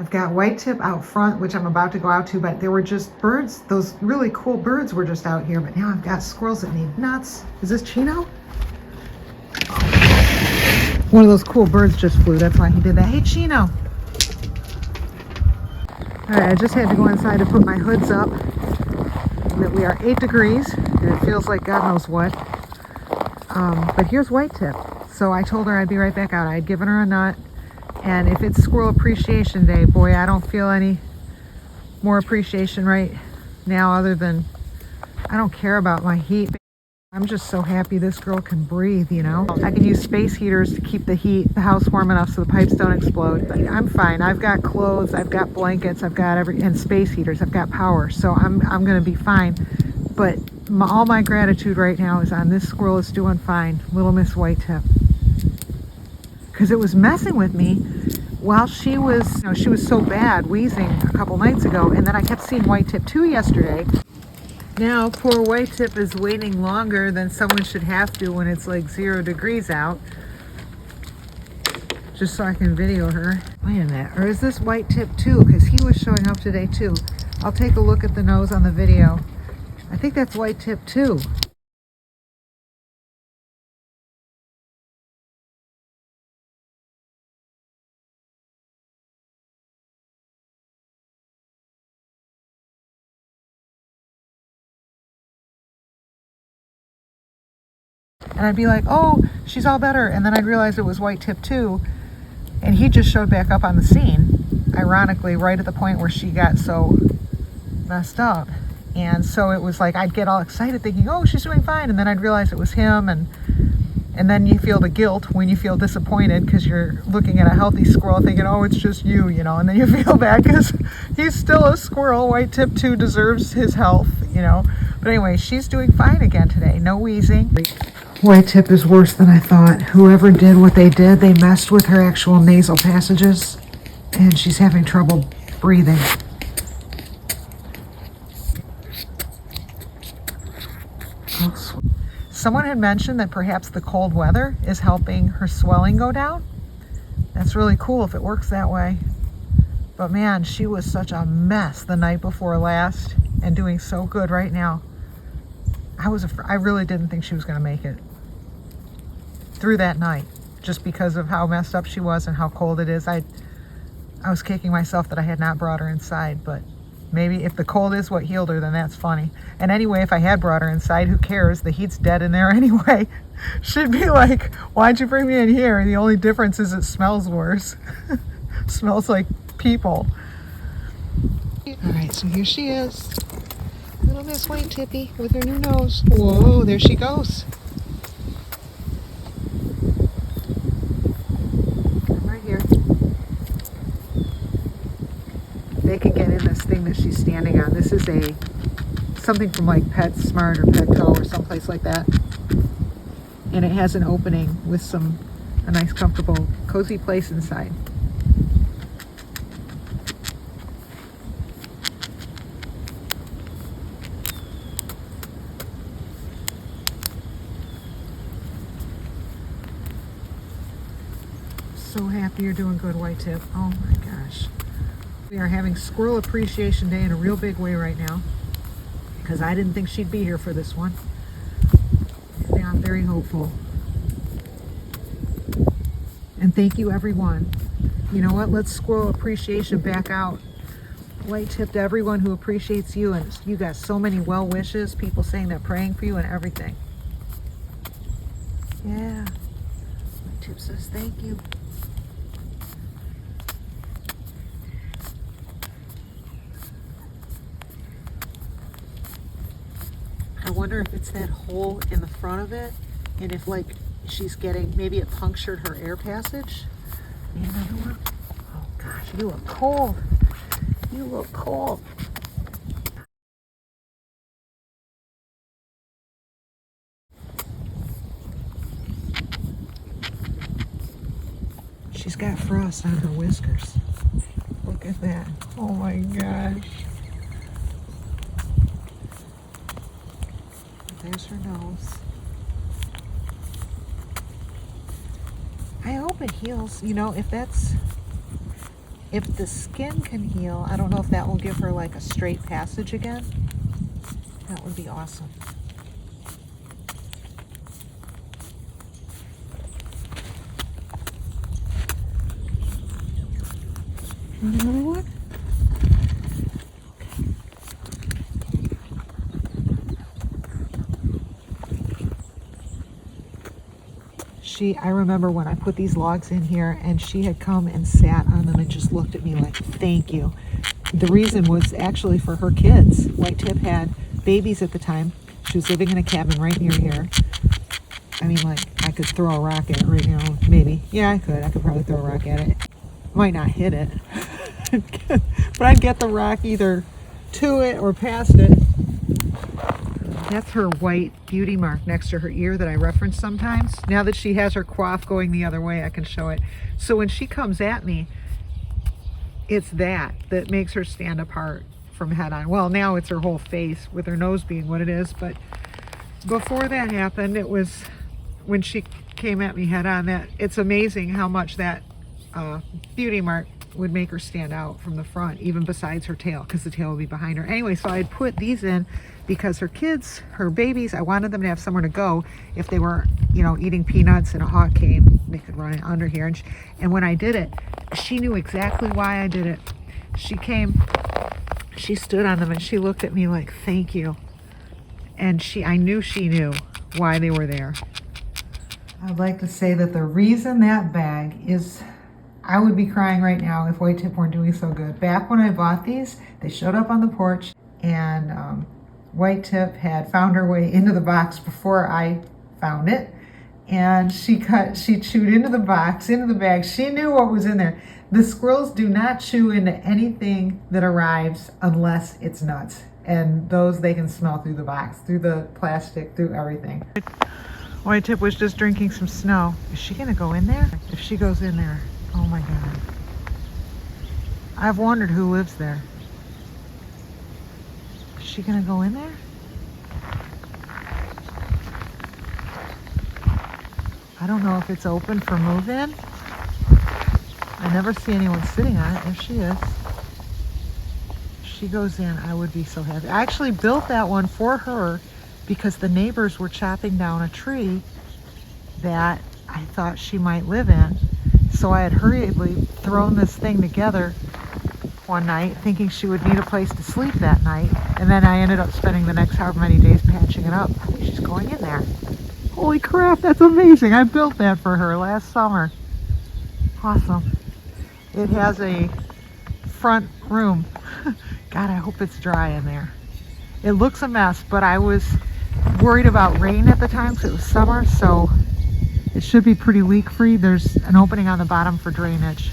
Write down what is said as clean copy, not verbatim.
I've got white tip out front, which I'm about to go out to, but there were just birds. Those really cool birds were just out here, but now I've got squirrels that need nuts. Is this Chino? One of those cool birds just flew. That's why he did that. Hey, Chino. All right, I just had to go inside to put my hoods up. That we are 8 degrees, and it feels like God knows what. But here's white tip. So I told her I'd be right back out. I had given her a nut. And if it's Squirrel Appreciation Day, boy, I don't feel any more appreciation right now other than I don't care about my heat. I'm just so happy this girl can breathe, you know. I can use space heaters to keep the house warm enough so the pipes don't explode. But I'm fine. I've got clothes, I've got blankets, I've got and space heaters, I've got power. So I'm going to be fine. But all my gratitude right now is on this squirrel is doing fine, little Miss White Tip. Because it was messing with me while she was, she was so bad wheezing a couple nights ago, and then I kept seeing White Tip 2 yesterday. Now poor White Tip is waiting longer than someone should have to when it's like 0 degrees out, just so I can video her. Wait a minute, or is this White Tip 2? Because he was showing up today too. I'll take a look at the nose on the video. I think that's White Tip 2. And I'd be like, oh, she's all better. And then I'd realize it was White Tip 2. And he just showed back up on the scene, ironically, right at the point where she got so messed up. And so it was like, I'd get all excited thinking, oh, she's doing fine. And then I'd realize it was him. And then you feel the guilt when you feel disappointed because you're looking at a healthy squirrel thinking, oh, it's just you, And then you feel bad because he's still a squirrel. White Tip 2 deserves his health, But anyway, she's doing fine again today. No wheezing. White Tip is worse than I thought. Whoever did what they did, they messed with her actual nasal passages, and she's having trouble breathing. Someone had mentioned that perhaps the cold weather is helping her swelling go down. That's really cool if it works that way. But man, she was such a mess the night before last and doing so good right now. I really didn't think she was going to make it through that night, just because of how messed up she was and how cold it is. I was kicking myself that I had not brought her inside, but maybe if the cold is what healed her, then that's funny. And anyway, if I had brought her inside, who cares? The heat's dead in there anyway. She'd be like, why'd you bring me in here? The only difference is it smells worse. Smells like people. All right, so here she is. Little Miss White Tippy with her new nose. Whoa, there she goes. They can get in this thing that she's standing on. This is something from like PetSmart or Petco or someplace like that. And it has an opening with a nice, comfortable, cozy place inside. So happy you're doing good, White Tip. Oh my gosh. We are having Squirrel Appreciation Day in a real big way right now because I didn't think she'd be here for this one. And I'm very hopeful. And thank you, everyone. You know what? Let's Squirrel Appreciation back out. White Tip to everyone who appreciates you, and you got so many well wishes, people saying they're praying for you and everything. Yeah. White Tip says thank you. I wonder if it's that hole in the front of it, and if like she's getting, maybe it punctured her air passage. Need another one? Oh gosh, you look cold. You look cold. She's got frost on her whiskers. Look at that. Oh my gosh. There's her nose. I hope it heals. If If the skin can heal, I don't know if that will give her like a straight passage again. That would be awesome. Another one? I remember when I put these logs in here and she had come and sat on them and just looked at me like, thank you. The reason was actually for her kids. White Tip had babies at the time. She was living in a cabin right near here. I mean, like, I could throw a rock at it right now, maybe. Yeah, I could probably throw a rock at it. Might not hit it, but I'd get the rock either to it or past it. That's her white beauty mark next to her ear that I reference sometimes. Now that she has her coif going the other way, I can show it. So when she comes at me, it's that makes her stand apart from head on. Well, now it's her whole face with her nose being what it is. But before that happened, it was when she came at me head on. That it's amazing how much that beauty mark would make her stand out from the front, even besides her tail, because the tail would be behind her. Anyway, so I'd put these in because her kids, her babies, I wanted them to have somewhere to go if they were, eating peanuts and a hawk came, they could run under here. And when I did it, she knew exactly why I did it. She came, she stood on them and she looked at me like, thank you. And I knew she knew why they were there. I'd like to say that the reason that bag is, I would be crying right now if White Tip weren't doing so good. Back when I bought these, they showed up on the porch and White Tip had found her way into the box before I found it. And she chewed into the box, into the bag. She knew what was in there. The squirrels do not chew into anything that arrives unless it's nuts. And those they can smell through the box, through the plastic, through everything. White Tip was just drinking some snow. Is she gonna go in there? If she goes in there, oh my God. I've wondered who lives there. Is she gonna go in there? I don't know if it's open for move-in. I never see anyone sitting on it. There she is. If she goes in, I would be so happy. I actually built that one for her because the neighbors were chopping down a tree that I thought she might live in. So I had hurriedly thrown this thing together one night thinking she would need a place to sleep that night. And then I ended up spending the next however many days patching it up. I think she's going in there. Holy crap, that's amazing. I built that for her last summer. Awesome. It has a front room. God, I hope it's dry in there. It looks a mess, but I was worried about rain at the time because it was summer, so it should be pretty leak free. There's an opening on the bottom for drainage.